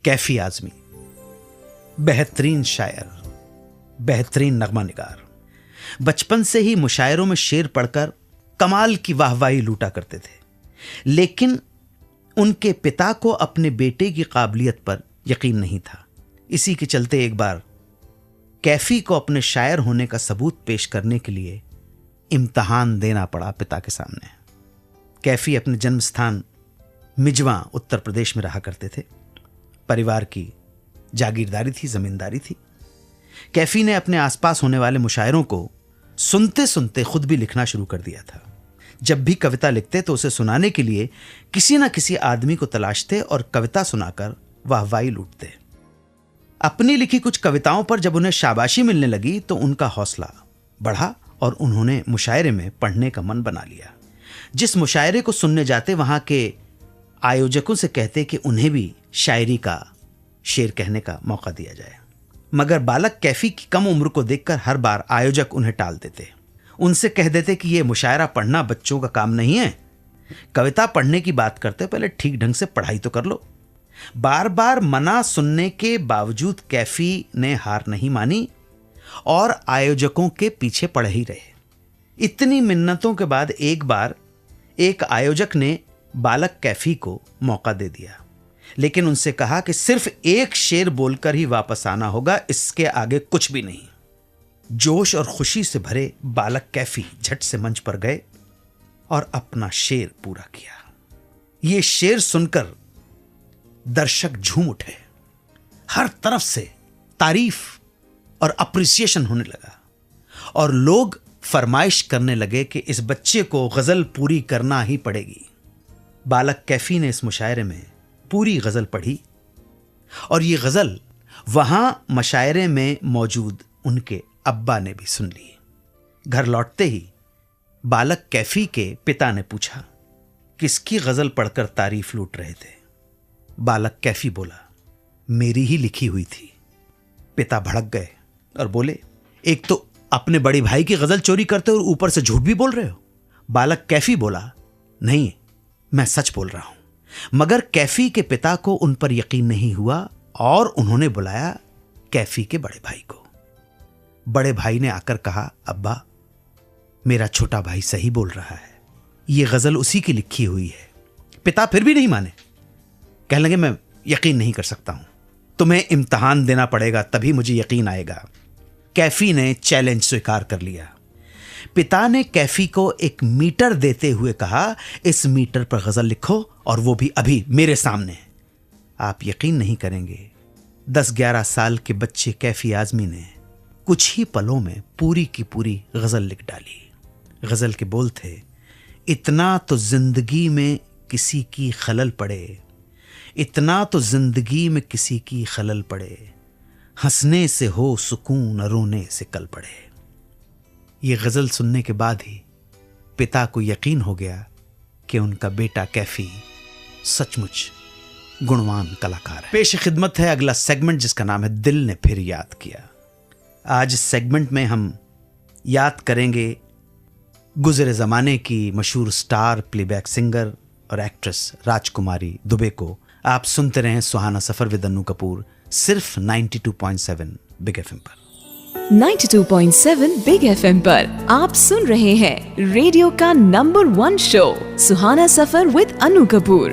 कैफी आजमी बेहतरीन शायर, बेहतरीन नगमा निगार, बचपन से ही मुशायरों में शेर पढ़कर कमाल की वाहवाही लूटा करते थे। लेकिन उनके पिता को अपने बेटे की काबिलियत पर यकीन नहीं था। इसी के चलते एक बार कैफी को अपने शायर होने का सबूत पेश करने के लिए इम्तहान देना पड़ा पिता के सामने। कैफी अपने जन्म स्थान मिजवा उत्तर प्रदेश में रहा करते थे। परिवार की जागीरदारी थी, जमींदारी थी। कैफी ने अपने आसपास होने वाले मुशायरों को सुनते सुनते खुद भी लिखना शुरू कर दिया था। जब भी कविता लिखते तो उसे सुनाने के लिए किसी न किसी आदमी को तलाशते और कविता सुनाकर वाहवाही लूटते। अपनी लिखी कुछ कविताओं पर जब उन्हें शाबाशी मिलने लगी तो उनका हौसला बढ़ा और उन्होंने मुशायरे में पढ़ने का मन बना लिया। जिस मुशायरे को सुनने जाते वहां के आयोजकों से कहते कि उन्हें भी शायरी का शेर कहने का मौका दिया जाए। मगर बालक कैफी की कम उम्र को देखकर हर बार आयोजक उन्हें टाल देते। उनसे कह देते कि यह मुशायरा पढ़ना बच्चों का काम नहीं है। कविता पढ़ने की बात करते पहले ठीक ढंग से पढ़ाई तो कर लो। बार बार मना सुनने के बावजूद कैफी ने हार नहीं मानी और आयोजकों के पीछे पड़े ही रहे। इतनी मिन्नतों के बाद एक बार एक आयोजक ने बालक कैफी को मौका दे दिया, लेकिन उनसे कहा कि सिर्फ एक शेर बोलकर ही वापस आना होगा, इसके आगे कुछ भी नहीं। जोश और खुशी से भरे बालक कैफी झट से मंच पर गए और अपना शेर पूरा किया। यह शेर सुनकर दर्शक झूम उठे। हर तरफ से तारीफ और अप्रिसिएशन होने लगा और लोग फरमाइश करने लगे कि इस बच्चे को गजल पूरी करना ही पड़ेगी। बालक कैफी ने इस मुशायरे में पूरी गजल पढ़ी और ये गजल वहां मुशायरे में मौजूद उनके अब्बा ने भी सुन ली। घर लौटते ही बालक कैफी के पिता ने पूछा, किसकी गजल पढ़कर तारीफ लूट रहे थे? बालक कैफी बोला, मेरी ही लिखी हुई थी। पिता भड़क गए और बोले, एक तो अपने बड़े भाई की गजल चोरी करते हो और ऊपर से झूठ भी बोल रहे हो। बालक कैफी बोला, नहीं, मैं सच बोल रहा हूं। मगर कैफी के पिता को उन पर यकीन नहीं हुआ और उन्होंने बुलाया कैफी के बड़े भाई को। बड़े भाई ने आकर कहा, अब्बा, मेरा छोटा भाई सही बोल रहा है, यह गजल उसी की लिखी हुई है। पिता फिर भी नहीं माने, कहने लगे, मैं यकीन नहीं कर सकता हूं, तुम्हें इम्तहान देना पड़ेगा तभी मुझे यकीन आएगा। कैफी ने चैलेंज स्वीकार कर लिया। पिता ने कैफी को एक मीटर देते हुए कहा, इस मीटर पर गजल लिखो और वो भी अभी मेरे सामने। आप यकीन नहीं करेंगे, 10-11 साल के बच्चे कैफी आजमी ने कुछ ही पलों में पूरी की पूरी गजल लिख डाली। गजल के बोल थे, इतना तो जिंदगी में किसी की खलल पड़े, इतना तो जिंदगी में किसी की खलल पड़े, हंसने से हो सुकून, रोने से कल पड़े। ये गजल सुनने के बाद ही पिता को यकीन हो गया कि उनका बेटा कैफी सचमुच गुणवान कलाकार है। पेश खिदमत है अगला सेगमेंट जिसका नाम है दिल ने फिर याद किया। आज इस सेगमेंट में हम याद करेंगे गुजरे जमाने की मशहूर स्टार प्लेबैक सिंगर और एक्ट्रेस राजकुमारी दुबे को। आप सुनते रहें सुहाना सफर विद अन्नू कपूर, सिर्फ 92.7 बिग एफएम पर। 92.7 बिग एफएम पर आप सुन रहे हैं रेडियो का number 1 show Suhana suffer with Annu Kapoor.